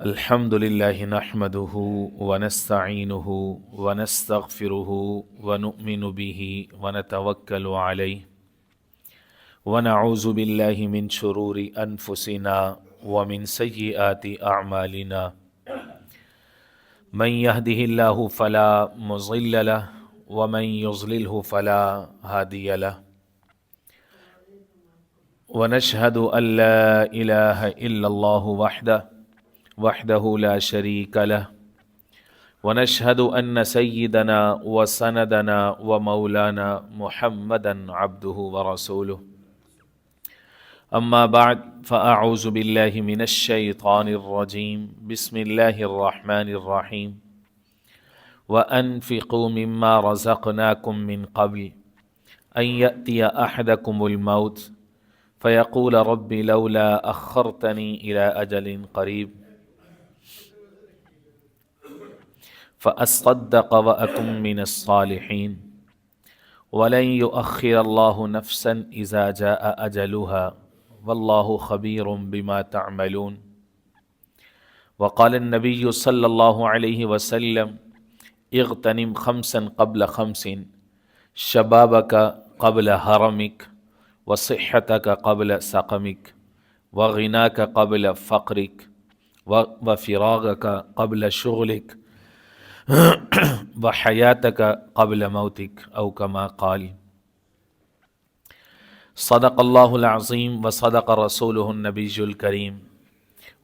الحمد لله نحمده ونستعينه ونستغفره ونؤمن به ونتوكل عليه ونعوذ بالله من شرور أنفسنا ومن سيئات أعمالنا من يهده الله فلا مضل له ومن يضلله فلا هادي له ونشهد أن لا إله إلا الله وحده لا شريك له ونشهد أن سيدنا وسندنا ومولانا محمدا عبده ورسوله أما بعد فأعوذ بالله من الشيطان الرجيم بسم الله الرحمن الرحيم وأنفقوا مما رزقناكم من قبل أن يأتي أحدكم الموت فيقول رب لولا أخرتني إلى أجل قريب فأصدق وأكن من الصالحين ولن يؤخر الله نفسا إذا جاء أجلها والله خبير بما تعملون وقال النبي صلى الله عليه وسلم اغتنم خمسا قبل خمس شبابك قبل هرمك وصحتك قبل سقمك وغناك قبل فقرك وفراغك قبل شغلك وحياتك قبل موتك أو كما قال صدق الله العظيم وصدق رسوله النبي الكريم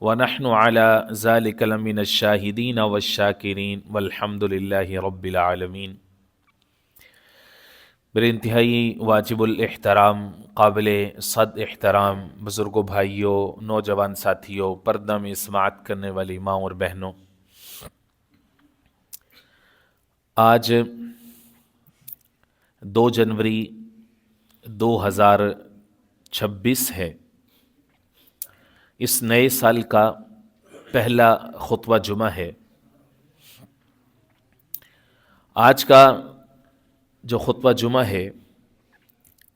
ونحن على ذلك لمن الشاهدين والشاكرين والحمد لله رب العالمين۔ میرے انتہائی واجب الاحترام قابل صد احترام بزرگوں، بھائیوں، نوجوان ساتھیوں، پردہ میں سماعت کرنے والی ماں اور بہنوں، آج 2 جنوری 2026 ہے۔ اس نئے سال کا پہلا خطبہ جمعہ ہے۔ آج کا جو خطبہ جمعہ ہے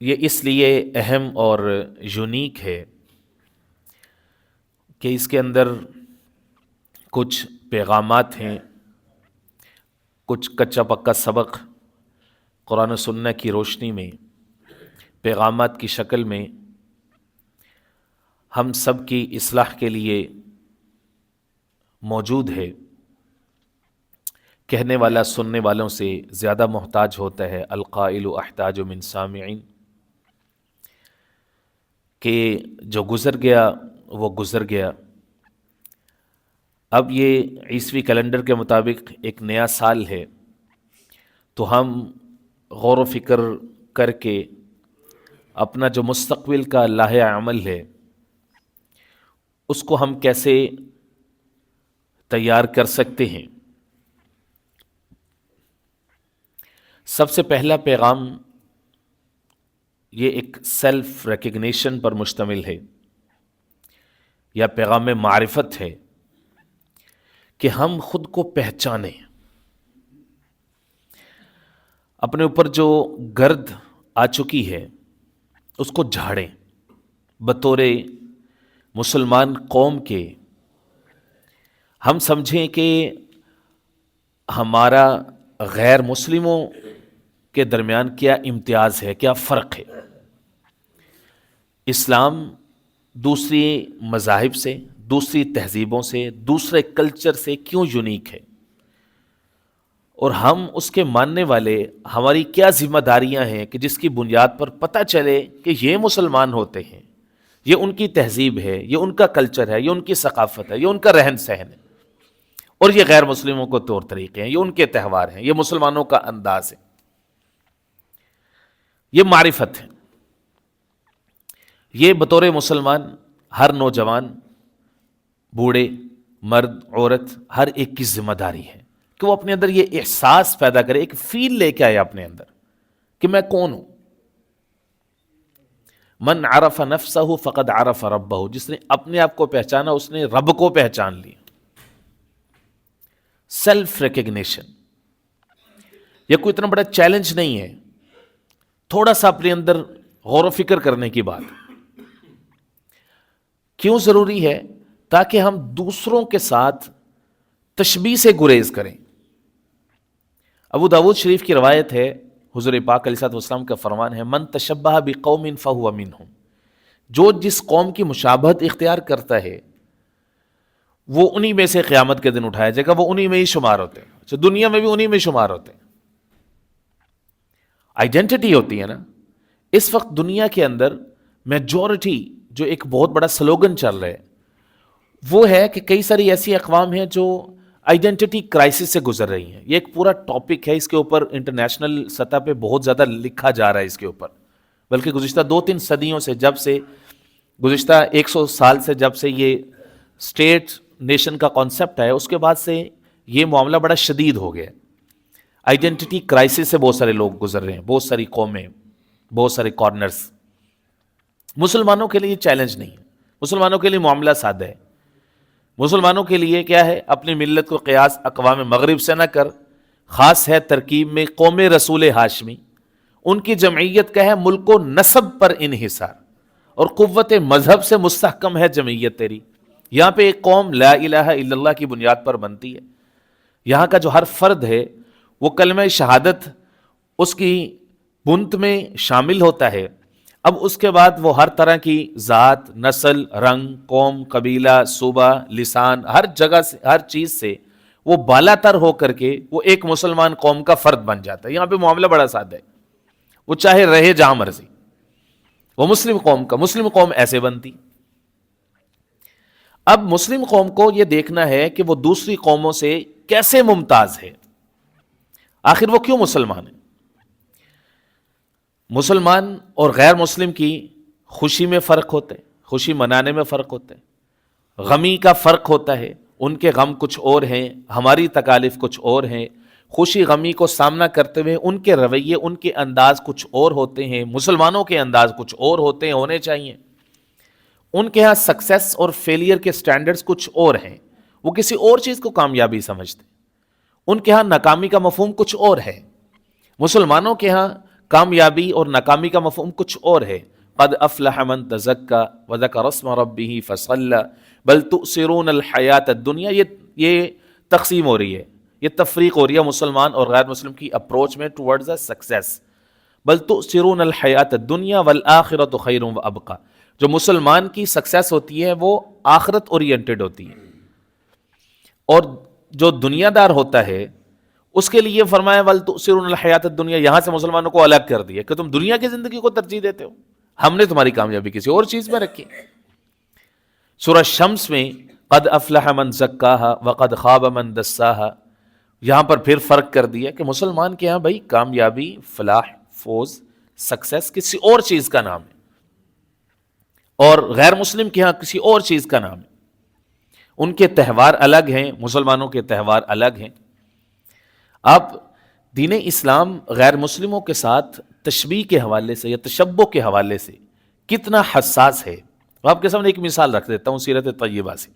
یہ اس لیے اہم اور یونیک ہے کہ اس کے اندر کچھ پیغامات ہیں، کچھ کچا پکا سبق قرآن و سنہ کی روشنی میں پیغامات کی شکل میں ہم سب کی اصلاح کے لیے موجود ہے۔ کہنے والا سننے والوں سے زیادہ محتاج ہوتا ہے، القائل احتاج من سامعین، کہ جو گزر گیا وہ گزر گیا۔ اب یہ عیسوی کیلنڈر کے مطابق ایک نیا سال ہے، تو ہم غور و فکر کر کے اپنا جو مستقبل کا لائحہ عمل ہے اس کو ہم کیسے تیار کر سکتے ہیں۔ سب سے پہلا پیغام یہ ایک سیلف ریکگنیشن پر مشتمل ہے، یا پیغام معرفت ہے کہ ہم خود کو پہچانیں، اپنے اوپر جو گرد آ چکی ہے اس کو جھاڑیں۔ بطور مسلمان قوم کے ہم سمجھیں کہ ہمارا غیر مسلموں کے درمیان کیا امتیاز ہے، کیا فرق ہے۔ اسلام دوسری مذاہب سے، دوسری تہذیبوں سے، دوسرے کلچر سے کیوں یونیک ہے، اور ہم اس کے ماننے والے ہماری کیا ذمہ داریاں ہیں کہ جس کی بنیاد پر پتہ چلے کہ یہ مسلمان ہوتے ہیں، یہ ان کی تہذیب ہے، یہ ان کا کلچر ہے، یہ ان کی ثقافت ہے، یہ ان کا رہن سہن ہے، اور یہ غیر مسلموں کو طور طریقے ہیں، یہ ان کے تہوار ہیں، یہ مسلمانوں کا انداز ہے۔ یہ معرفت ہے، یہ بطور مسلمان ہر نوجوان، بوڑھے، مرد، عورت، ہر ایک کی ذمہ داری ہے کہ وہ اپنے اندر یہ احساس پیدا کرے، ایک فیل لے کے آئے اپنے اندر کہ میں کون ہوں۔ من عرف نفسہ فقد عرف ربہ، جس نے اپنے آپ کو پہچانا اس نے رب کو پہچان لیا۔ سیلف ریکگنیشن یہ کوئی اتنا بڑا چیلنج نہیں ہے، تھوڑا سا اپنے اندر غور و فکر کرنے کی بات۔ کیوں ضروری ہے؟ تاکہ ہم دوسروں کے ساتھ تشبیہ سے گریز کریں. ابو داود شریف کی روایت ہے، حضور پاک علیہ السلام کا فرمان ہے، من تشبہ بقوم فہو منہم، جو جس قوم کی مشابہت اختیار کرتا ہے وہ انہی میں سے قیامت کے دن اٹھایا جائے گا، وہ انہی میں ہی شمار ہوتے ہیں. اچھا، دنیا میں بھی انہی میں شمار ہوتے ہیں. آئیڈینٹی ہوتی ہے نا. اس وقت دنیا کے اندر میجورٹی جو ایک بہت بڑا سلوگن چل رہا ہے وہ ہے کہ کئی ساری ایسی اقوام ہیں جو آئیڈینٹی کرائسس سے گزر رہی ہیں. یہ ایک پورا ٹاپک ہے، اس کے اوپر انٹرنیشنل سطح پہ بہت زیادہ لکھا جا رہا ہے اس کے اوپر. بلکہ گزشتہ 2-3 صدیوں سے، جب سے گزشتہ 100 سال سے جب سے یہ اسٹیٹ نیشن کا کانسیپٹ ہے، اس کے بعد سے یہ معاملہ بڑا شدید ہو گیا. آئیڈینٹی کرائسس سے بہت سارے لوگ گزر رہے ہیں، بہت ساری قومیں، بہت سارے کارنرز. مسلمانوں کے لیے یہ چیلنج نہیں ہے، مسلمانوں کے لیے معاملہ سادہ ہے. مسلمانوں کے لیے کیا ہے؟ اپنی ملت کو قیاس اقوام مغرب سے نہ کر، خاص ہے ترکیب میں قوم رسول ہاشمی. ان کی جمعیت کا ہے ملک و نسب پر انحصار، اور قوت مذہب سے مستحکم ہے جمعیت تیری. یہاں پہ ایک قوم لا الہ الا اللہ کی بنیاد پر بنتی ہے. یہاں کا جو ہر فرد ہے وہ کلمہ شہادت اس کی بنت میں شامل ہوتا ہے. اب اس کے بعد وہ ہر طرح کی ذات، نسل، رنگ، قوم، قبیلہ، صوبہ، لسان، ہر جگہ سے، ہر چیز سے وہ بالا تر ہو کر کے وہ ایک مسلمان قوم کا فرد بن جاتا ہے. یہاں پہ معاملہ بڑا سادہ ہے، وہ چاہے رہے جہاں مرضی. وہ مسلم قوم ایسے بنتی. اب مسلم قوم کو یہ دیکھنا ہے کہ وہ دوسری قوموں سے کیسے ممتاز ہے، آخر وہ کیوں مسلمان ہے. مسلمان اور غیر مسلم کی خوشی میں فرق ہوتا ہے، خوشی منانے میں فرق ہوتا ہے، غمی کا فرق ہوتا ہے. ان کے غم کچھ اور ہیں، ہماری تکالیف کچھ اور ہیں. خوشی غمی کو سامنا کرتے ہوئے ان کے رویے، ان کے انداز کچھ اور ہوتے ہیں. مسلمانوں کے انداز کچھ اور ہوتے ہیں، ہونے چاہیے. ان کے ہاں سکسیس اور فیلئر کے سٹینڈرز کچھ اور ہیں، وہ کسی اور چیز کو کامیابی سمجھتے ہیں. ان کے ہاں ناکامی کا مفہوم کچھ اور ہے. مسلمانوں کے ہاں کامیابی اور ناکامی کا مفہوم کچھ اور ہے. قد افلح من تزکا وذکر اسم ربہ فصلی بل تؤثرون الحیات الدنیا. یہ تقسیم ہو رہی ہے، یہ تفریق ہو رہی ہے مسلمان اور غیر مسلم کی اپروچ میں ٹورڈز سکسیس. بل تؤثرون الحیات الدنیا والآخرۃ خیر وابقی. جو مسلمان کی سکسیس ہوتی ہے وہ آخرت اورینٹڈ ہوتی ہے، اور جو دنیا دار ہوتا ہے اس کے لیے فرمایا ول تؤثرون الحیات الدنیا. یہاں سے مسلمانوں کو الگ کر دیا کہ تم دنیا کی زندگی کو ترجیح دیتے ہو، ہم نے تمہاری کامیابی کسی اور چیز میں رکھی. سورہ شمس میں قد افلح من زکاہا وقد خاب من دساہا، یہاں پر پھر فرق کر دیا کہ مسلمان کے ہاں بھائی کامیابی، فلاح، فوز، سکسیس کسی اور چیز کا نام ہے، اور غیر مسلم کے ہاں کسی اور چیز کا نام ہے. ان کے تہوار الگ ہیں، مسلمانوں کے تہوار الگ ہیں. اب دین اسلام غیر مسلموں کے ساتھ تشبیہ کے حوالے سے یا تشبہ کے حوالے سے کتنا حساس ہے. آپ کے سامنے ایک مثال رکھ دیتا ہوں سیرت طیبہ سے.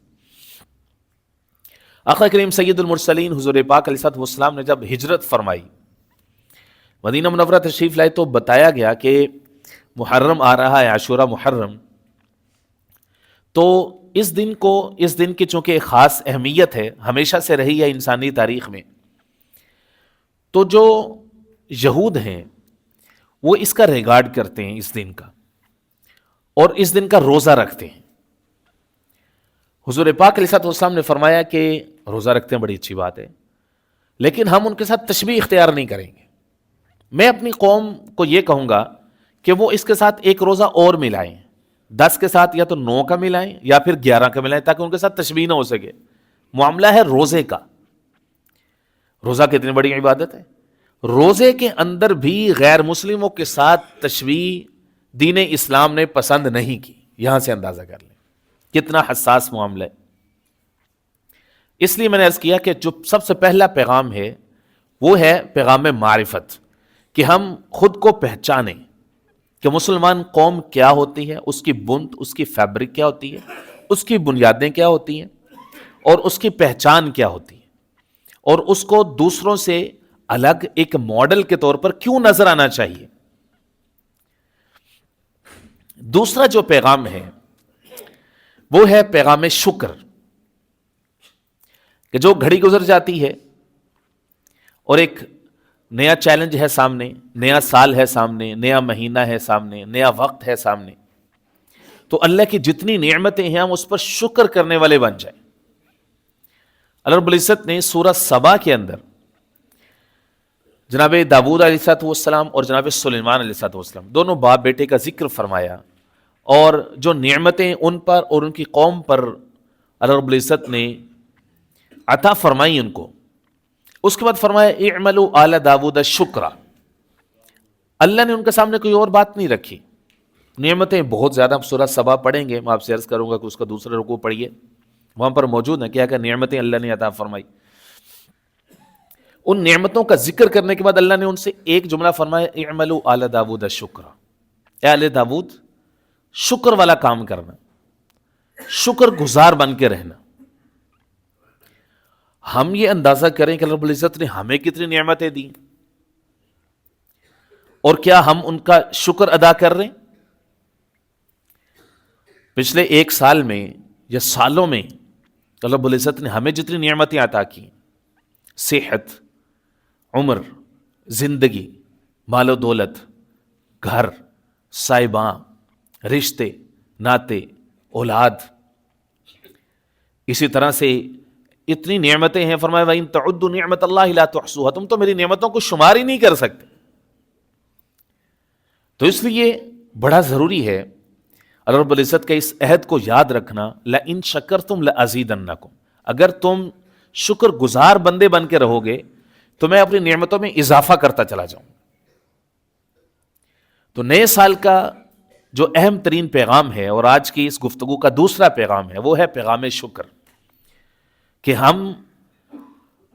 آقا کریم سید المرسلین حضور پاک علیہ السلام نے جب ہجرت فرمائی، مدینہ منورہ تشریف لائے، تو بتایا گیا کہ محرم آ رہا ہے، عاشورہ محرم. تو اس دن کی چونکہ ایک خاص اہمیت ہے، ہمیشہ سے رہی ہے انسانی تاریخ میں. تو جو یہود ہیں وہ اس کا ریگارڈ کرتے ہیں، اس دن کا، اور اس دن کا روزہ رکھتے ہیں. حضور پاک علیہ السلام نے فرمایا کہ روزہ رکھتے ہیں بڑی اچھی بات ہے، لیکن ہم ان کے ساتھ تشبیہ اختیار نہیں کریں گے. میں اپنی قوم کو یہ کہوں گا کہ وہ اس کے ساتھ ایک روزہ اور ملائیں، 10 کے ساتھ یا تو 9 کا ملائیں یا پھر 11 کا ملائیں، تاکہ ان کے ساتھ تشبیہ نہ ہو سکے. معاملہ ہے روزے کا. روزہ کتنی بڑی عبادت ہے. روزے کے اندر بھی غیر مسلموں کے ساتھ تشبیہ دین اسلام نے پسند نہیں کی. یہاں سے اندازہ کر لیں کتنا حساس معاملہ ہے. اس لیے میں نے عرض کیا کہ جو سب سے پہلا پیغام ہے وہ ہے پیغام معرفت، کہ ہم خود کو پہچانیں کہ مسلمان قوم کیا ہوتی ہے، اس کی بنت، اس کی فیبرک کیا ہوتی ہے، اس کی بنیادیں کیا ہوتی ہیں، اور اس کی پہچان کیا ہوتی ہے، اور اس کو دوسروں سے الگ ایک ماڈل کے طور پر کیوں نظر آنا چاہیے. دوسرا جو پیغام ہے وہ ہے پیغام شکر، کہ جو گھڑی گزر جاتی ہے اور ایک نیا چیلنج ہے سامنے، نیا سال ہے سامنے، نیا مہینہ ہے سامنے، نیا وقت ہے سامنے، تو اللہ کی جتنی نعمتیں ہیں ہم اس پر شکر کرنے والے بن جائیں۔ اللہ رب العزت نے سورہ سبا کے اندر جناب داؤد علیہ السلام اور جناب سلیمان علیہ السلام دونوں باپ بیٹے کا ذکر فرمایا، اور جو نعمتیں ان پر اور ان کی قوم پر اللہ رب العزت نے عطا فرمائی ان کو، اس کے بعد فرمایا اعملوا آل داؤد شکرا۔ اللہ نے ان کے سامنے کوئی اور بات نہیں رکھی، نعمتیں بہت زیادہ، ہم سورہ سبا پڑھیں گے، میں آپ سے عرض کروں گا کہ اس کا دوسرا رکوع پڑھیے، وہاں پر موجود ہے کیا کہ نعمتیں اللہ نے عطا فرمائی۔ ان نعمتوں کا ذکر کرنے کے بعد اللہ نے ان سے ایک جملہ فرمایا اعملوا آل داؤد شکرا، اے آل داؤد شکر والا کام کرنا، شکر گزار بن کے رہنا۔ ہم یہ اندازہ کریں کہ اللہ رب العزت نے ہمیں کتنی نعمتیں دی، اور کیا ہم ان کا شکر ادا کر رہے ہیں؟ پچھلے ایک سال میں یا سالوں میں اللہ رب العزت نے ہمیں جتنی نعمتیں عطا کی، صحت، عمر، زندگی، مال و دولت، گھر، صاحباں، رشتے، ناتے، اولاد، اسی طرح سے اتنی نعمتیں ہیں، فرمایا وَإِن تَعُدُّوا نِعْمَتَ اللَّهِ لَا تُحْصُوهَا، تم تو میری نعمتوں کو شمار ہی نہیں کر سکتے۔ تو اس لیے بڑا ضروری ہے اللہ رب العزت کا اس عہد کو یاد رکھنا، لَإِن شَكَرْتُمْ لَأَزِيدَنَّكُمْ، اگر تم شکر گزار بندے بن کے رہو گے تو میں اپنی نعمتوں میں اضافہ کرتا چلا جاؤں۔ تو نئے سال کا جو اہم ترین پیغام ہے، اور آج کی اس گفتگو کا دوسرا پیغام ہے، وہ ہے پیغام شکر، کہ ہم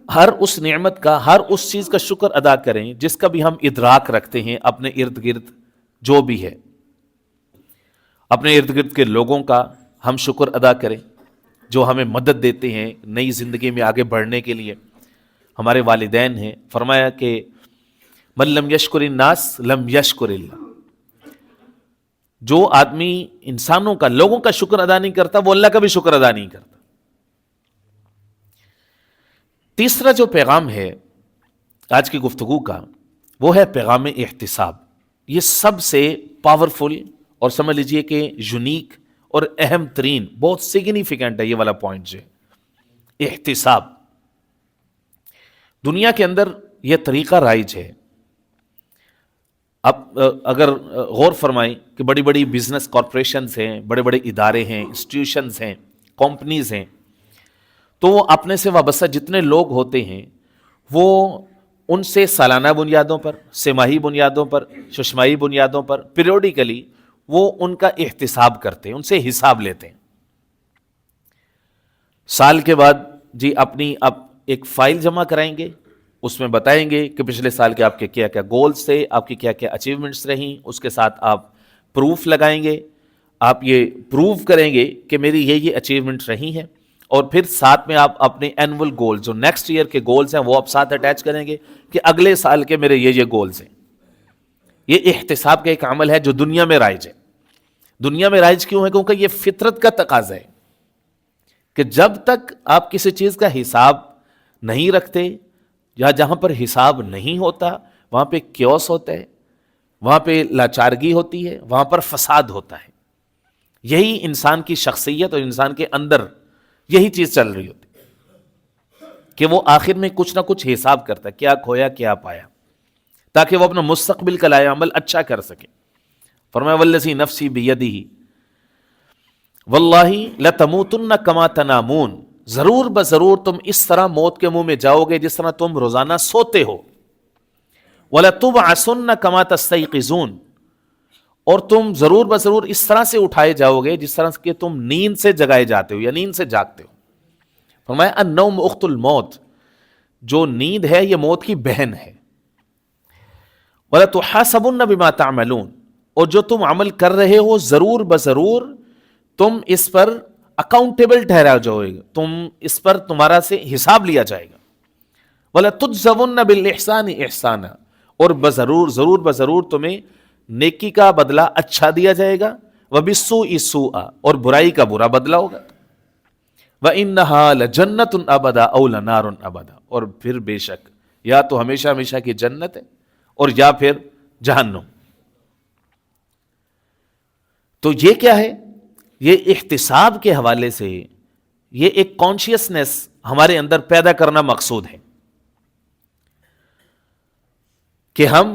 ہر اس نعمت کا، ہر اس چیز کا شکر ادا کریں جس کا بھی ہم ادراک رکھتے ہیں اپنے ارد گرد جو بھی ہے، اپنے ارد گرد کے لوگوں کا ہم شکر ادا کریں جو ہمیں مدد دیتے ہیں نئی زندگی میں آگے بڑھنے کے لیے۔ ہمارے والدین ہیں، فرمایا کہ من لم یشکر الناس لم یشکر اللہ، جو آدمی انسانوں کا، لوگوں کا شکر ادا نہیں کرتا وہ اللہ کا بھی شکر ادا نہیں کرتا۔ تیسرا جو پیغام ہے آج کی گفتگو کا، وہ ہے پیغام احتساب۔ یہ سب سے پاورفل اور سمجھ لیجئے کہ یونیک اور اہم ترین، بہت سگنیفیکنٹ ہے یہ والا پوائنٹ جو ہے احتساب۔ دنیا کے اندر یہ طریقہ رائج ہے۔ اب اگر غور فرمائیں کہ بڑی بڑی بزنس کارپوریشنز ہیں، بڑے بڑے ادارے ہیں، انسٹیٹیوشنز ہیں، کمپنیز ہیں، تو وہ اپنے سے وابستہ جتنے لوگ ہوتے ہیں وہ ان سے سالانہ بنیادوں پر، سہ ماہی بنیادوں پر، ششماہی بنیادوں پر، پیریوڈیکلی وہ ان کا احتساب کرتے ہیں، ان سے حساب لیتے ہیں۔ سال کے بعد جی اپنی اب ایک فائل جمع کرائیں گے، اس میں بتائیں گے کہ پچھلے سال کے آپ کے کیا کیا گولز تھے، آپ کی کیا کیا اچیومنٹس رہیں، اس کے ساتھ آپ پروف لگائیں گے، آپ یہ پروف کریں گے کہ میری یہ اچیومنٹ رہی ہیں، اور پھر ساتھ میں آپ اپنے اینول گول جو نیکسٹ ایئر کے گولز ہیں وہ آپ ساتھ اٹیچ کریں گے کہ اگلے سال کے میرے یہ گولز ہیں۔ یہ احتساب کا ایک عمل ہے جو دنیا میں رائج ہے۔ دنیا میں رائج کیوں ہے؟ کیونکہ یہ فطرت کا تقاضا ہے کہ جب تک آپ کسی چیز کا حساب نہیں رکھتے، یا جہاں پر حساب نہیں ہوتا وہاں پہ کیوس ہوتا ہے، وہاں پہ لاچارگی ہوتی ہے، وہاں پر فساد ہوتا ہے۔ یہی انسان کی شخصیت اور انسان کے اندر یہی چیز چل رہی ہوتی کہ وہ آخر میں کچھ نہ کچھ حساب کرتا ہے، کیا کھویا کیا پایا، تاکہ وہ اپنا مستقبل کا لائحہ عمل اچھا کر سکے۔ فرمایا والذی نفسی بیدہ واللہ لتموتن کما تنامون، ضرور بضرور تم اس طرح موت کے منہ میں جاؤ گے جس طرح تم روزانہ سوتے ہو، وَلَتُبْعَثُنَّ كَمَا تَسْتَيْقِظُونَ، اور تم ضرور بضرور اس طرح سے اٹھائے جاؤ گے جس طرح کہ تم نیند سے جگائے جاتے ہو یا نیند سے جاگتے ہو۔ فرمایا النوم اخت الموت، جو نیند ہے یہ موت کی بہن ہے۔ وَلَتُحَاسَبُنَّ بِمَا تَعْمَلُونَ، اور جو تم عمل کر رہے ہو ضرور بضرور تم اس پر اکاؤنٹیبل ٹھہرا جاؤ گے، تم اس پر تمہارا سے حساب لیا جائے گا۔ وَلَتُجْزَوُنَّ بِالْإِحْسَانِ إِحْسَانًا، اور بضرور ضرور بضرور تمہیں نیکی کا بدلہ اچھا دیا جائے گا، وَبِالسُّوءِ سُوءًا، اور برائی کا برا بدلہ ہوگا، وَإِنَّهَا لَجَنَّةٌ أَبَدًا أَوْ لَنَارٌ أَبَدًا، اور پھر بے شک یا تو ہمیشہ ہمیشہ کی جنت ہے اور یا پھر جہنم۔ تو یہ کیا ہے؟ یہ احتساب کے حوالے سے یہ ایک کانشیسنس ہمارے اندر پیدا کرنا مقصود ہے کہ ہم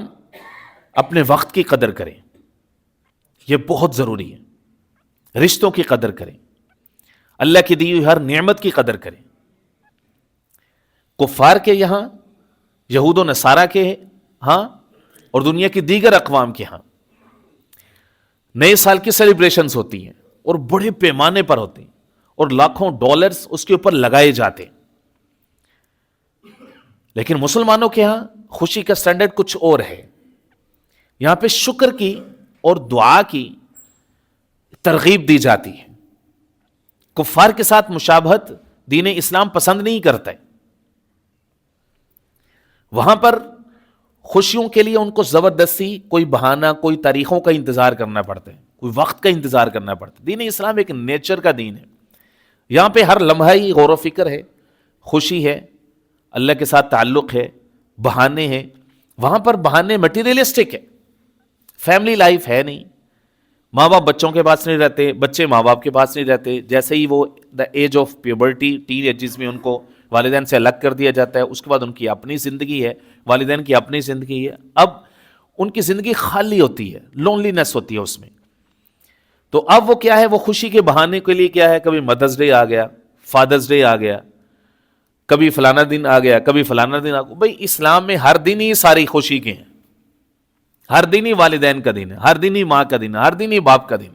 اپنے وقت کی قدر کریں، یہ بہت ضروری ہے، رشتوں کی قدر کریں، اللہ کی دی ہوئی ہر نعمت کی قدر کریں۔ کفار کے یہاں، یہود و نصارہ کے ہاں، اور دنیا کی دیگر اقوام کے ہاں نئے سال کی سیلیبریشنز ہوتی ہیں اور بڑے پیمانے پر ہوتی ہیں اور لاکھوں ڈالرز اس کے اوپر لگائے جاتے ہیں، لیکن مسلمانوں کے ہاں خوشی کا سٹینڈرڈ کچھ اور ہے۔ یہاں پہ شکر کی اور دعا کی ترغیب دی جاتی ہے۔ کفار کے ساتھ مشابہت دین اسلام پسند نہیں کرتا ہے۔ وہاں پر خوشیوں کے لیے ان کو زبردستی کوئی بہانہ، کوئی تاریخوں کا انتظار کرنا پڑتا ہے، کوئی وقت کا انتظار کرنا پڑتا ہے۔ دین اسلام ایک نیچر کا دین ہے، یہاں پہ ہر لمحہ ہی غور و فکر ہے، خوشی ہے، اللہ کے ساتھ تعلق ہے، بہانے ہیں۔ وہاں پر بہانے مٹیریلسٹک ہے، فیملی لائف ہے نہیں، ماں باپ بچوں کے پاس نہیں رہتے، بچے ماں باپ کے پاس نہیں رہتے، جیسے ہی وہ the age of puberty, teen ages میں ان کو والدین سے الگ کر دیا جاتا ہے، اس کے بعد ان کی اپنی زندگی ہے، والدین کی اپنی زندگی ہے، اب ان کی زندگی خالی ہوتی ہے، لونلی نیس ہوتی ہے اس میں۔ تو اب وہ کیا ہے، وہ خوشی کے بہانے کے لیے کیا ہے، کبھی مدرس ڈے آ گیا، فادرس ڈے آ گیا، کبھی فلانا دن آ گیا، کبھی فلانا دن آ گیا۔ بھائی اسلام میں ہر دن ہی ساری خوشی کے ہیں، ہر دن ہی والدین کا دن ہے، ہر دن ہی ماں کا دن ہے، ہر دن ہی باپ کا دن۔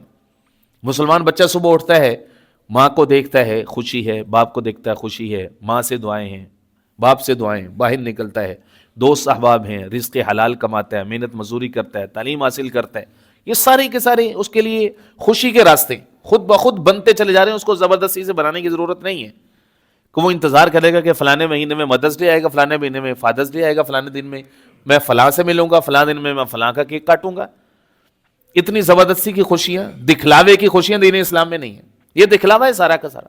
مسلمان بچہ صبح اٹھتا ہے، ماں کو دیکھتا ہے خوشی ہے، باپ کو دیکھتا ہے خوشی ہے، ماں سے دعائیں ہیں، باپ سے دعائیں، باہر نکلتا ہے، دوست احباب ہیں، رزق حلال کماتا ہے، محنت مزدوری کرتا ہے، تعلیم حاصل کرتا ہے، یہ سارے کے سارے اس کے لیے خوشی کے راستے خود بخود بنتے چلے جا رہے ہیں، اس کو زبردستی سے بنانے کی ضرورت نہیں ہے کہ وہ انتظار کرے گا کہ فلانے مہینے میں مدرس ڈے آئے گا، فلانے مہینے میں فادرس ڈے آئے گا، فلانے دن میں میں فلاں سے ملوں گا، فلاں دن میں میں فلاں کا کیک کاٹوں گا۔ اتنی زبردستی کی خوشیاں، دکھلاوے کی خوشیاں دین اسلام میں نہیں ہیں، یہ دکھلاوا ہے سارا کا سارا۔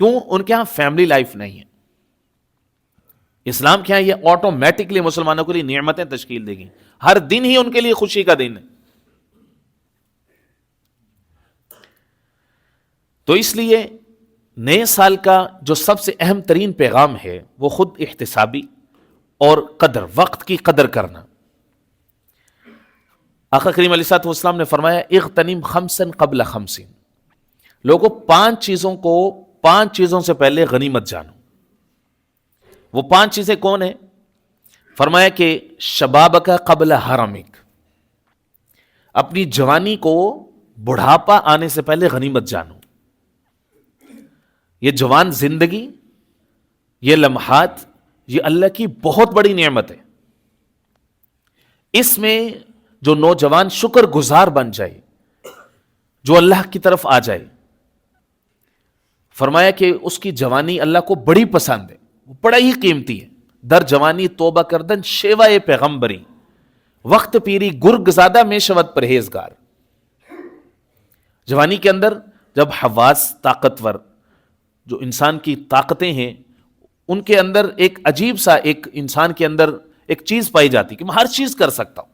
کیوں؟ ان کے ہاں فیملی لائف نہیں ہے۔ اسلام کے ہاں یہ آٹومیٹکلی مسلمانوں کے لیے نعمتیں تشکیل دے گی، ہر دن ہی ان کے لیے خوشی کا دن ہے۔ تو اس لیے نئے سال کا جو سب سے اہم ترین پیغام ہے وہ خود احتسابی اور قدر، وقت کی قدر کرنا۔ آقا کریم علیہ الصلوۃ والسلام نے فرمایا اغتنم خمسا قبل خمس، لوگوں 5 چیزوں سے پہلے غنیمت جانو۔ وہ 5 چیزیں کون ہیں؟ فرمایا کہ شبابک قبل حرمک، اپنی جوانی کو بڑھاپا آنے سے پہلے غنیمت جانو۔ یہ جوان زندگی، یہ لمحات، یہ اللہ کی بہت بڑی نعمت ہے۔ اس میں جو نوجوان شکر گزار بن جائے، جو اللہ کی طرف آ جائے، فرمایا کہ اس کی جوانی اللہ کو بڑی پسند ہے، وہ بڑا ہی قیمتی ہے۔ در جوانی توبہ کردن شیوائے پیغمبری، وقت پیری گرگ زادہ میں شود پرہیزگار۔ جوانی کے اندر جب حواس طاقتور، جو انسان کی طاقتیں ہیں، ان کے اندر ایک عجیب سا ایک انسان کے اندر ایک چیز پائی جاتی کہ میں ہر چیز کر سکتا ہوں،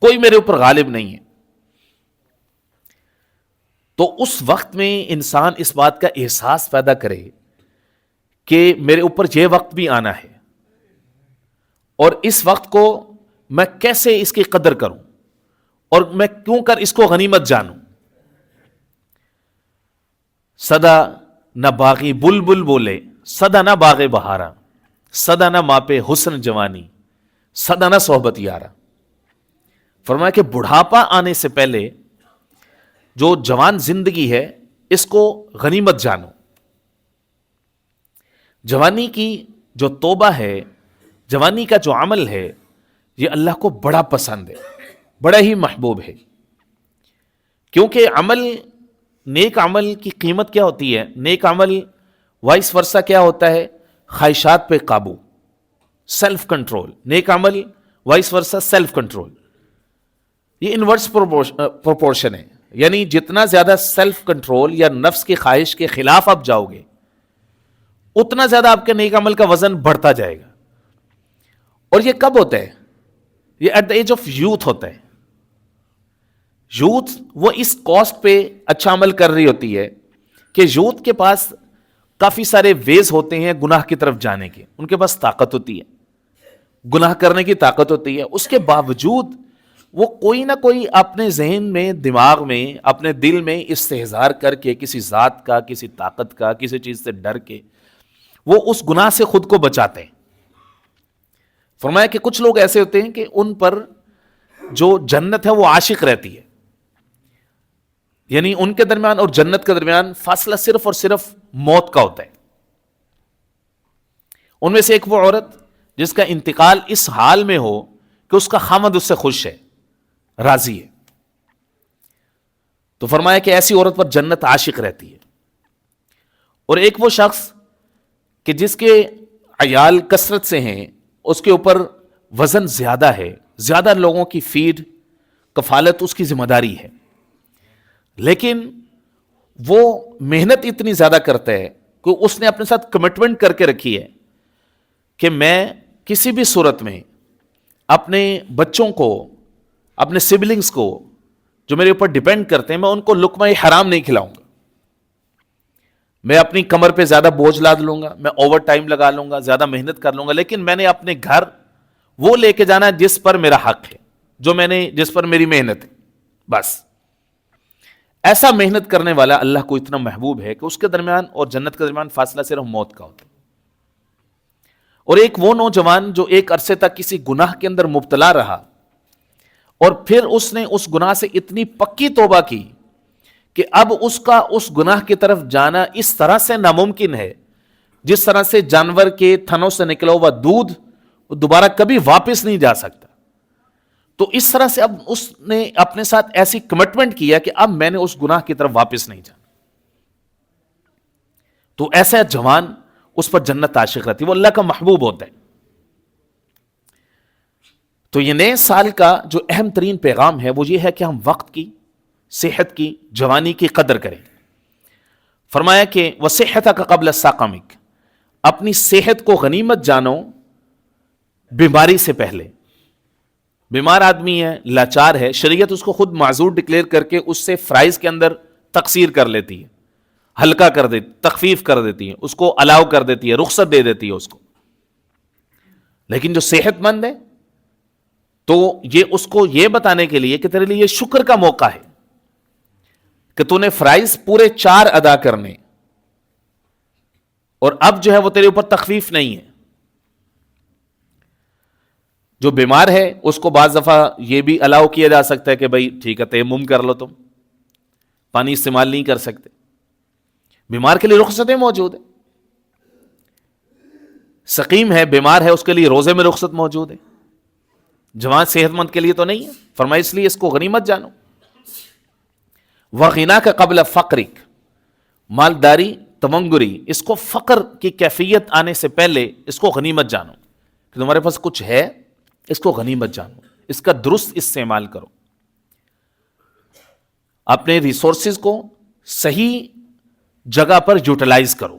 کوئی میرے اوپر غالب نہیں ہے۔ تو اس وقت میں انسان اس بات کا احساس پیدا کرے کہ میرے اوپر یہ وقت بھی آنا ہے، اور اس وقت کو میں کیسے اس کی قدر کروں، اور میں کیوں کر اس کو غنیمت جانوں۔ صدا نہ باغی بلبل بولے، صدا نہ باغ بہارا، صدا نہ ماپے حسن جوانی، صدا نہ صحبت یارا۔ فرمایا کہ بڑھاپا آنے سے پہلے جو جوان زندگی ہے اس کو غنیمت جانو۔ جوانی کی جو توبہ ہے، جوانی کا جو عمل ہے، یہ اللہ کو بڑا پسند ہے، بڑا ہی محبوب ہے۔ کیونکہ عمل، نیک عمل کی قیمت کیا ہوتی ہے؟ نیک عمل وائس ورثہ کیا ہوتا ہے؟ خواہشات پہ قابو، سیلف کنٹرول۔ نیک عمل وائس ورثہ سیلف کنٹرول، یہ انورس پروپورشن ہے۔ یعنی جتنا زیادہ سیلف کنٹرول یا نفس کی خواہش کے خلاف آپ جاؤ گے اتنا زیادہ آپ کے نیک عمل کا وزن بڑھتا جائے گا. اور یہ کب ہوتا ہے؟ یہ at the age of youth ہوتا ہے. یوتھ وہ اس کاسٹ پہ اچھا عمل کر رہی ہوتی ہے کہ یوتھ کے پاس کافی سارے ویز ہوتے ہیں گناہ کی طرف جانے کے. ان کے پاس طاقت ہوتی ہے, گناہ کرنے کی طاقت ہوتی ہے. اس کے باوجود وہ کوئی نہ کوئی اپنے ذہن میں, دماغ میں, اپنے دل میں استحضار کر کے کسی ذات کا, کسی طاقت کا, کسی چیز سے ڈر کے وہ اس گناہ سے خود کو بچاتے ہیں. فرمایا کہ کچھ لوگ ایسے ہوتے ہیں کہ ان پر جو جنت ہے وہ عاشق رہتی ہے, یعنی ان کے درمیان اور جنت کے درمیان فاصلہ صرف اور صرف موت کا ہوتا ہے. ان میں سے ایک وہ عورت جس کا انتقال اس حال میں ہو کہ اس کا خامد اس سے خوش ہے, راضی ہے. تو فرمایا کہ ایسی عورت پر جنت عاشق رہتی ہے. اور ایک وہ شخص کہ جس کے عیال کثرت سے ہیں, اس کے اوپر وزن زیادہ ہے, زیادہ لوگوں کی فیڈ کفالت اس کی ذمہ داری ہے, لیکن وہ محنت اتنی زیادہ کرتا ہے کہ اس نے اپنے ساتھ کمٹمنٹ کر کے رکھی ہے کہ میں کسی بھی صورت میں اپنے بچوں کو, اپنے سبلنگز کو جو میرے اوپر ڈیپینڈ کرتے ہیں, میں ان کو لقمہ حرام نہیں کھلاؤں گا. میں اپنی کمر پہ زیادہ بوجھ لاد لوں گا, میں اوور ٹائم لگا لوں گا, زیادہ محنت کر لوں گا, لیکن میں نے اپنے گھر وہ لے کے جانا جس پر میرا حق ہے, جس پر میری محنت ہے. بس ایسا محنت کرنے والا اللہ کو اتنا محبوب ہے کہ اس کے درمیان اور جنت کے درمیان فاصلہ صرف موت کا ہوتا ہے. اور ایک وہ نوجوان جو ایک عرصے تک کسی گناہ کے اندر مبتلا رہا اور پھر اس نے اس گناہ سے اتنی پکی توبہ کی کہ اب اس کا اس گناہ کی طرف جانا اس طرح سے ناممکن ہے جس طرح سے جانور کے تھنوں سے نکلا ہوا دودھ دوبارہ کبھی واپس نہیں جا سکتا. تو اس طرح سے اب اس نے اپنے ساتھ ایسی کمٹمنٹ کیا کہ اب میں نے اس گناہ کی طرف واپس نہیں جانا. تو ایسا جوان اس پر جنت عاشق رہتی, وہ اللہ کا محبوب ہوتا ہے. تو یہ نئے سال کا جو اہم ترین پیغام ہے وہ یہ ہے کہ ہم وقت کی, صحت کی, جوانی کی قدر کریں. فرمایا کہ وَصِحَّتَكَ قَبْلَ سَقَمِكَ, اپنی صحت کو غنیمت جانو بیماری سے پہلے. بیمار آدمی ہے, لاچار ہے, شریعت اس کو خود معذور ڈکلیئر کر کے اس سے فرائض کے اندر تقصیر کر لیتی ہے, ہلکا کر دیتی, تخفیف کر دیتی ہے, اس کو الاؤ کر دیتی ہے, رخصت دے دیتی ہے اس کو. لیکن جو صحت مند ہے تو یہ اس کو یہ بتانے کے لیے کہ تیرے لیے یہ شکر کا موقع ہے کہ تو نے فرائض پورے 4 ادا کرنے, اور اب جو ہے وہ تیرے اوپر تخفیف نہیں ہے. جو بیمار ہے اس کو بعض دفعہ یہ بھی الاؤ کیا جا سکتا ہے کہ بھائی ٹھیک ہے تیمم کر لو, تم پانی استعمال نہیں کر سکتے, بیمار کے لیے رخصتیں موجود ہیں. سقیم ہے, بیمار ہے, اس کے لیے روزے میں رخصت موجود ہے. جوان صحت مند کے لیے تو نہیں ہے. فرمایا اس لیے اس کو غنیمت جانو. وَغِنَاكَ قَبْلَ فَقْرِكَ, مالداری, تمنگری, اس کو فقر کی کیفیت آنے سے پہلے اس کو غنیمت جانو کہ تمہارے پاس کچھ ہے, اس کو غنیمت جانو, اس کا درست استعمال کرو. اپنے ریسورسز کو صحیح جگہ پر یوٹیلائز کرو.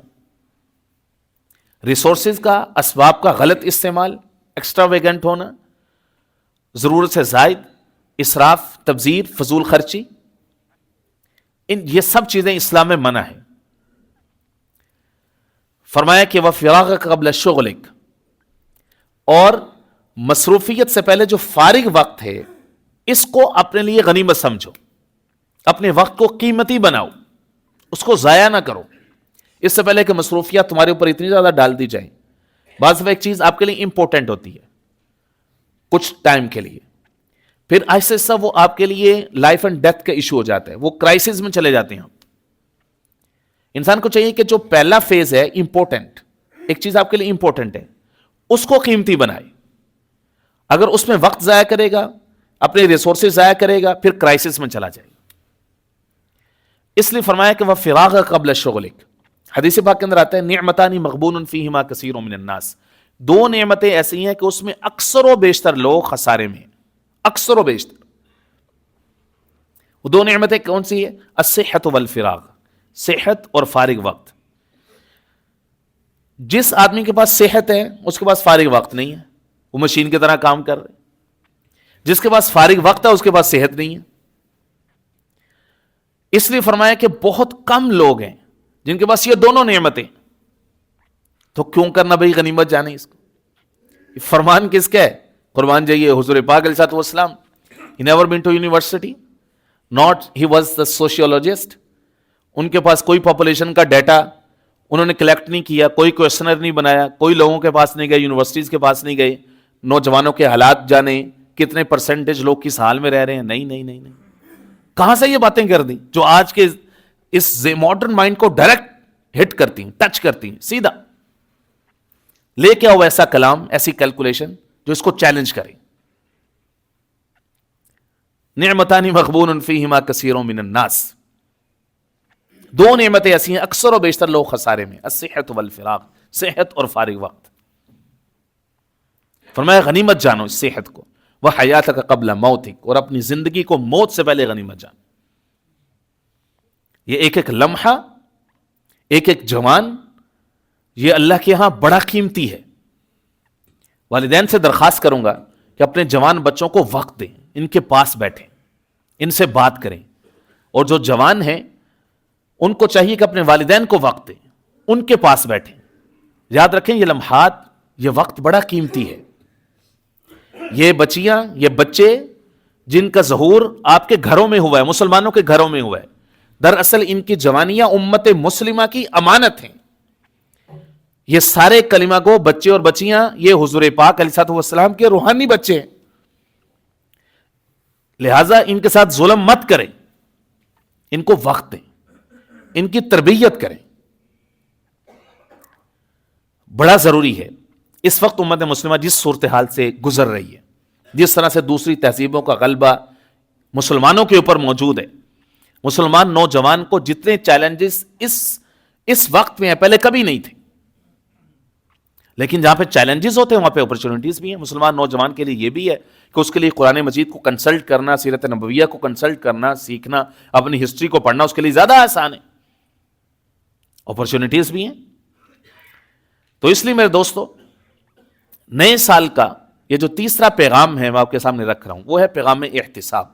ریسورسز کا, اسباب کا غلط استعمال, ایکسٹرا ویگنٹ ہونا, ضرورت سے زائد, اسراف, تبذیر, فضول خرچی, یہ سب چیزیں اسلام میں منع ہے. فرمایا کہ وَفِرَاغَكَ قَبْلَ شُغْلِكَ, اور مصروفیت سے پہلے جو فارغ وقت ہے اس کو اپنے لیے غنیمت سمجھو. اپنے وقت کو قیمتی بناؤ, اس کو ضائع نہ کرو. اس سے پہلے کہ مصروفیات تمہارے اوپر اتنی زیادہ ڈال دی جائیں, بعض دفعہ ایک چیز آپ کے لیے امپورٹنٹ ہوتی ہے کچھ ٹائم کے لیے, پھر ایسے سب وہ آپ کے لیے لائف اینڈ ڈیتھ کا ایشو ہو جاتا ہے, وہ کرائسس میں چلے جاتے ہیں. انسان کو چاہیے کہ جو پہلا فیز ہے امپورٹنٹ, ایک چیز آپ کے لیے امپورٹنٹ ہے, اس کو قیمتی بنائے. اگر اس میں وقت ضائع کرے گا, اپنے ریسورسز ضائع کرے گا, پھر کرائسس میں چلا جائے گا. اس لیے فرمایا کہ وہ فراغ قبل شغلک. حدیث پاک کے اندر آتا ہے نعمتان مغبون فیہما کثیر من الناس, 2 نعمتیں ایسی ہیں کہ اس میں اکثر و بیشتر لوگ خسارے میں ہیں, اکثر و بیشتر. وہ دو نعمتیں کون سی ہے؟ الصحت والفراغ، صحت اور فارغ وقت. جس آدمی کے پاس صحت ہے اس کے پاس فارغ وقت نہیں ہے، وہ مشین کی طرح کام کر رہے. جس کے پاس فارغ وقت ہے اس کے پاس صحت نہیں ہے. اس لیے فرمایا کہ بہت کم لوگ ہیں جن کے پاس یہ دونوں نعمتیں. تو کیوں کرنا بھائی غنیمت جانے اس کو؟ فرمان کس کا ہے؟ قربان جائیے حضور پاک علیہ السلام. He never been to university, not he was the sociologist. ان کے پاس کوئی پاپولیشن کا ڈیٹا انہوں نے کلیکٹ نہیں کیا، کوئی کوشچنر نہیں بنایا، کوئی لوگوں کے پاس نہیں گئے، یونیورسٹیز کے پاس نہیں گئے، نوجوانوں کے حالات جانے، کتنے پرسنٹیج لوگ کس حال میں رہ رہے ہیں. نہیں نہیں نہیں نہیں، کہاں سے یہ باتیں کر دی جو آج کے اس ماڈرن مائنڈ کو ڈائریکٹ ہٹ کرتی ہیں، ٹچ کرتی ہیں. سیدھا لے کے آؤ ایسا کلام، ایسی کیلکولیشن جو اس کو چیلنج کرے. نعمتان مغبون فیہما کثیر من الناس، دو نعمتیں ایسی ہیں اکثر و بیشتر لوگ خسارے میں، الصحت والفراغ، صحت اور فارغ وقت. فرمایا غنیمت جانو اس صحت کو، وحیاتک قبل موتک، اور اپنی زندگی کو موت سے پہلے غنیمت جانو. یہ ایک ایک لمحہ، ایک ایک جوان، یہ اللہ کے ہاں بڑا قیمتی ہے. والدین سے درخواست کروں گا کہ اپنے جوان بچوں کو وقت دیں، ان کے پاس بیٹھیں، ان سے بات کریں. اور جو جوان ہیں ان کو چاہیے کہ اپنے والدین کو وقت دیں، ان کے پاس بیٹھیں. یاد رکھیں یہ لمحات، یہ وقت بڑا قیمتی ہے. یہ بچیاں، یہ بچے جن کا ظہور آپ کے گھروں میں ہوا ہے، مسلمانوں کے گھروں میں ہوا ہے، دراصل ان کی جوانیاں امت مسلمہ کی امانت ہیں. یہ سارے کلمہ گو بچے اور بچیاں یہ حضور پاک علیہ السلام کے روحانی بچے ہیں. لہذا ان کے ساتھ ظلم مت کریں، ان کو وقت دیں، ان کی تربیت کریں. بڑا ضروری ہے. اس وقت امت مسلمہ جس صورتحال سے گزر رہی ہے، جس طرح سے دوسری تہذیبوں کا غلبہ مسلمانوں کے اوپر موجود ہے، مسلمان نوجوان کو جتنے چیلنجز اس وقت میں ہیں پہلے کبھی نہیں تھے. لیکن جہاں پہ چیلنجز ہوتے ہیں وہاں پہ اپرچونٹیز بھی ہیں. مسلمان نوجوان کے لیے یہ بھی ہے کہ اس کے لیے قرآن مجید کو کنسلٹ کرنا، سیرت نبویہ کو کنسلٹ کرنا، سیکھنا، اپنی ہسٹری کو پڑھنا اس کے لیے زیادہ آسان ہے. اپرچونٹیز بھی ہیں. تو اس لیے میرے دوستو، نئے سال کا یہ جو تیسرا پیغام ہے میں آپ کے سامنے رکھ رہا ہوں، وہ ہے پیغام احتساب،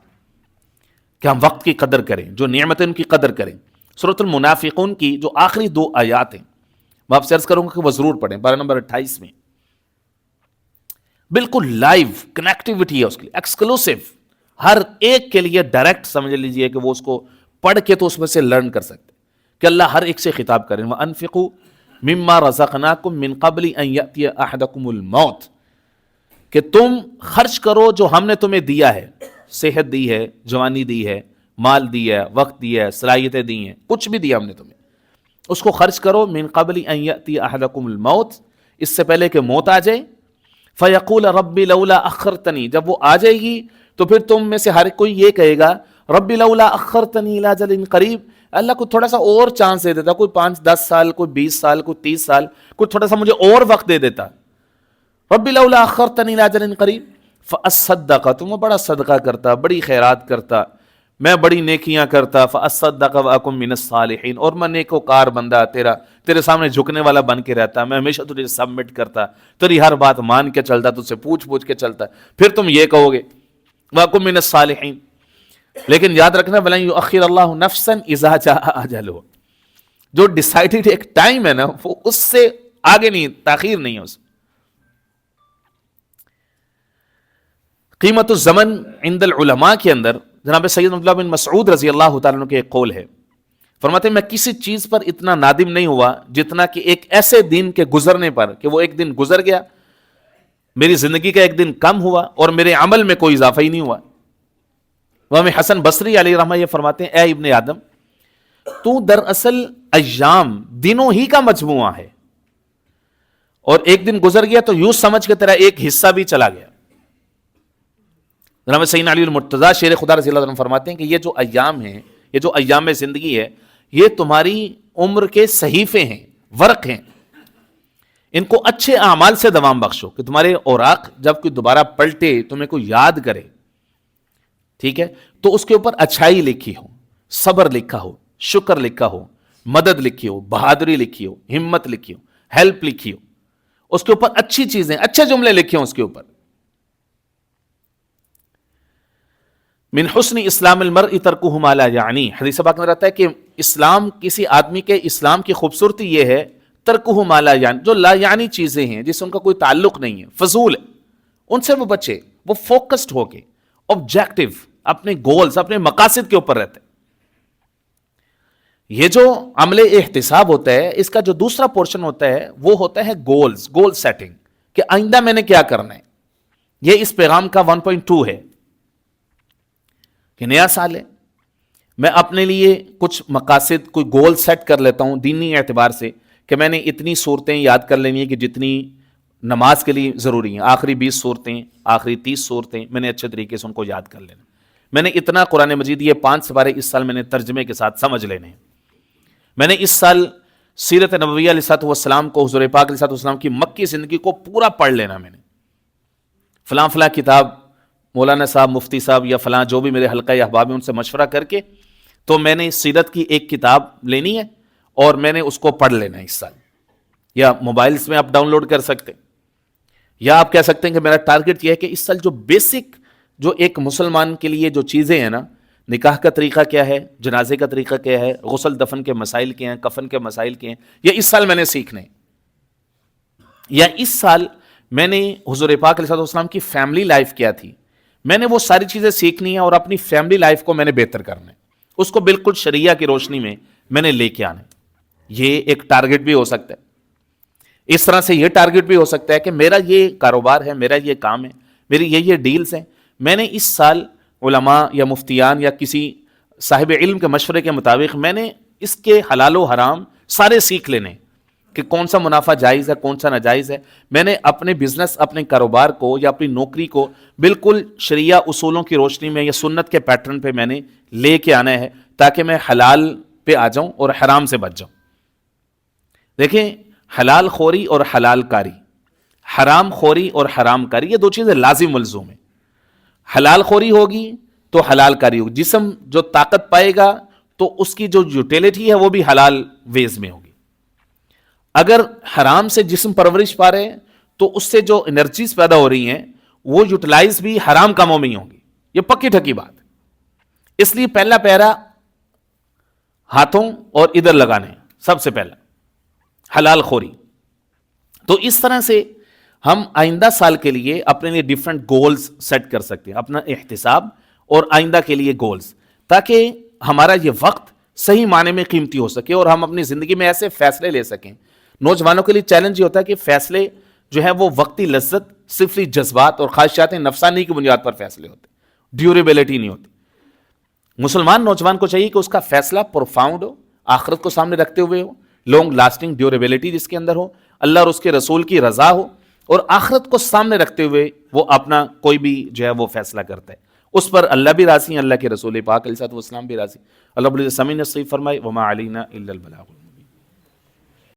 کہ ہم وقت کی قدر کریں، جو نعمتیں ان کی قدر کریں. سورۃ المنافقون کی جو آخری دو آیات ہیں میں آپ سے عرض کروں گا کہ وہ ضرور پڑھیں. پارہ نمبر 28 میں بالکل لائیو کنیکٹیوٹی ہے اس کے لیے، ایکسکلوسیو، ہر ایک کے لیے ڈائریکٹ سمجھ لیجئے کہ وہ اس کو پڑھ کے تو اس میں سے لرن کر سکتے کہ اللہ ہر ایک سے خطاب کریں. وَأَنفِقُوا مِمَّا رَزَقْنَاكُم مِّن قَبْلِ أَن يَأْتِيَ أَحَدَكُمُ الْمَوْتُ، کہ تم خرچ کرو جو ہم نے تمہیں دیا ہے، صحت دی ہے، جوانی دی ہے، مال دی ہے، وقت دیا ہے، صلاحیتیں دی ہیں، کچھ بھی دیا ہم نے تمہیں، اس کو خرچ کرو. من قبل ان یأتی احدکم الموت، اس سے پہلے کہ موت آ جائے. فیقول ربی لولا اخرتنی، جب وہ آ جائے گی تو پھر تم میں سے ہر کوئی یہ کہے گا ربی لولا اخرتنی الی اجل قریب، اللہ کو تھوڑا سا اور چانس دے دیتا، کوئی 5-10 سال، کوئی 20 سال، کوئی 30 سال، کوئی تھوڑا سا مجھے اور وقت دے دیتا. ربی لولا اخرتنی الی اجل قریب فاصدق، تم بڑا صدقہ کرتا، بڑی خیرات کرتا، میں بڑی نیکیاں کرتا. فاصدق واکن من الصالحین، اور میں نیکوکار بندہ تیرے سامنے جھکنے والا بن کے رہتا، میں ہمیشہ تجھے سبمٹ کرتا، تیری ہر بات مان کے چلتا، تجھ سے پوچھ کے چلتا. پھر تم یہ کہو گے واکن من الصالحین. لیکن یاد رکھنا ولن یؤخر اللہ نفسا اذا جاء اجلها، جو ڈیسائیڈڈ ایک ٹائم ہے نا وہ اس سے آگے نہیں، تاخیر نہیں ہے اس. قیمت الزمن عند العلماء کے اندر جناب سید عبداللہ بن مسعود رضی اللہ تعالیٰ عنہ کے ایک قول ہے. فرماتے ہیں میں کسی چیز پر اتنا نادم نہیں ہوا جتنا کہ ایک ایسے دن کے گزرنے پر کہ وہ ایک دن گزر گیا، میری زندگی کا ایک دن کم ہوا اور میرے عمل میں کوئی اضافہ ہی نہیں ہوا. امام حسن بصری علیہ رحمہ یہ فرماتے ہیں اے ابن آدم، تو دراصل ایام دنوں ہی کا مجموعہ ہے، اور ایک دن گزر گیا تو یوں سمجھ کے تیرا ایک حصہ بھی چلا گیا. جناب سیدنا علی المرتضیٰ شیر خدا رضی اللہ عنہ فرماتے ہیں کہ یہ جو ایام ہیں، یہ جو ایام زندگی ہے، یہ تمہاری عمر کے صحیفے ہیں، ورق ہیں. ان کو اچھے اعمال سے دوام بخشو کہ تمہارے اوراق جب کوئی دوبارہ پلٹے تمہیں کوئی یاد کرے. ٹھیک ہے، تو اس کے اوپر اچھائی لکھی ہو، صبر لکھا ہو، شکر لکھا ہو، مدد لکھی ہو، بہادری لکھی ہو، ہمت لکھی ہو، ہیلپ لکھی ہو، اس کے اوپر اچھی چیزیں، اچھے جملے لکھے ہوں اس کے اوپر. من حسن اسلام المرء ترکہ ما لا یعنی، حدیث پاک میں رہتا ہے کہ اسلام، کسی آدمی کے اسلام کی خوبصورتی یہ ہے ترکہ ما لا یعنی، جو لا یعنی چیزیں ہیں جس سے ان کا کوئی تعلق نہیں ہے، فضول ہے، ان سے وہ بچے، وہ فوکسڈ ہو کے آبجیکٹو اپنے گولز، اپنے مقاصد کے اوپر رہتے ہیں. یہ جو عمل احتساب ہوتا ہے، اس کا جو دوسرا پورشن ہوتا ہے وہ ہوتا ہے گولز، گول سیٹنگ، کہ آئندہ میں نے کیا کرنا ہے. یہ اس پیغام کا 1.2 ہے کہ نیا سال ہے، میں اپنے لیے کچھ مقاصد، کوئی گول سیٹ کر لیتا ہوں دینی اعتبار سے، کہ میں نے اتنی صورتیں یاد کر لینی ہے کہ جتنی نماز کے لیے ضروری ہیں، آخری 20 صورتیں، آخری 30 صورتیں میں نے اچھے طریقے سے ان کو یاد کر لینا. میں نے اتنا قرآن مجید، یہ 5 سپارے اس سال میں نے ترجمے کے ساتھ سمجھ لینے ہیں. میں نے اس سال سیرت نبویہ علیہ السلام کو، حضور پاک علیہ السلام کی مکی زندگی کو پورا پڑھ لینا. میں نے فلاں فلاں کتاب، مولانا صاحب، مفتی صاحب یا فلاں جو بھی میرے حلقہ احباب ہیں ان سے مشورہ کر کے، تو میں نے سیرت کی ایک کتاب لینی ہے اور میں نے اس کو پڑھ لینا ہے اس سال. یا موبائلز میں آپ ڈاؤن لوڈ کر سکتے ہیں، یا آپ کہہ سکتے ہیں کہ میرا ٹارگٹ یہ ہے کہ اس سال جو بیسک، جو ایک مسلمان کے لیے جو چیزیں ہیں نا، نکاح کا طریقہ کیا ہے، جنازے کا طریقہ کیا ہے، غسل دفن کے مسائل کیا ہیں، کفن کے مسائل کیا ہیں، یہ اس سال میں نے سیکھنے. یا اس سال میں نے حضور پاک علیہ السلام کی فیملی لائف کیا تھی، میں نے وہ ساری چیزیں سیکھنی ہیں اور اپنی فیملی لائف کو میں نے بہتر کرنا ہے، اس کو بالکل شریعہ کی روشنی میں میں نے لے کے آنا ہے. یہ ایک ٹارگٹ بھی ہو سکتا ہے. اس طرح سے یہ ٹارگٹ بھی ہو سکتا ہے کہ میرا یہ کاروبار ہے، میرا یہ کام ہے، میری یہ ڈیلز ہیں، میں نے اس سال علماء یا مفتیان یا کسی صاحب علم کے مشورے کے مطابق میں نے اس کے حلال و حرام سارے سیکھ لینے، کہ کون سا منافع جائز ہے، کون سا ناجائز ہے. میں نے اپنے بزنس، اپنے کاروبار کو یا اپنی نوکری کو بالکل شریعہ اصولوں کی روشنی میں یا سنت کے پیٹرن پہ میں نے لے کے آنا ہے، تاکہ میں حلال پہ آ جاؤں اور حرام سے بچ جاؤں. دیکھیں، حلال خوری اور حلال کاری، حرام خوری اور حرام کاری، یہ دو چیزیں لازم ملزوم ہیں. حلال خوری ہوگی تو حلال کاری ہوگی. جسم جو طاقت پائے گا تو اس کی جو یوٹیلیٹی ہے وہ بھی حلال ویز میں ہوگی. اگر حرام سے جسم پرورش پا رہے ہیں تو اس سے جو انرجیز پیدا ہو رہی ہیں وہ یوٹیلائز بھی حرام کاموں میں ہی ہوں گی. یہ پکی ٹھکی بات ہے. اس لیے پہلا پیرا ہاتھوں اور ادھر لگانے، سب سے پہلا حلال خوری. تو اس طرح سے ہم آئندہ سال کے لیے اپنے لیے ڈیفرنٹ گولز سیٹ کر سکتے ہیں، اپنا احتساب اور آئندہ کے لیے گولز، تاکہ ہمارا یہ وقت صحیح معنی میں قیمتی ہو سکے اور ہم اپنی زندگی میں ایسے فیصلے لے سکیں. نوجوانوں کے لیے چیلنج یہ ہوتا ہے کہ فیصلے جو ہے وہ وقتی لذت، صرف جذبات اور خواہشات نفسانی کی بنیاد پر فیصلے ہوتے، ڈیوریبلٹی نہیں ہوتی. مسلمان نوجوان کو چاہیے کہ اس کا فیصلہ پروفاؤنڈ ہو، آخرت کو سامنے رکھتے ہوئے ہو، لانگ لاسٹنگ ڈیوریبلٹی جس کے اندر ہو، اللہ اور اس کے رسول کی رضا ہو، اور آخرت کو سامنے رکھتے ہوئے وہ اپنا کوئی بھی جو ہے وہ فیصلہ کرتا ہے، اس پر اللہ بھی راضی ہیں، اللہ کے رسول پاک علیہ الصلوۃ والسلام بھی راضی. اللہ رب العزت سمیع نصیب فرمائے. وما علینا الا البلاغ.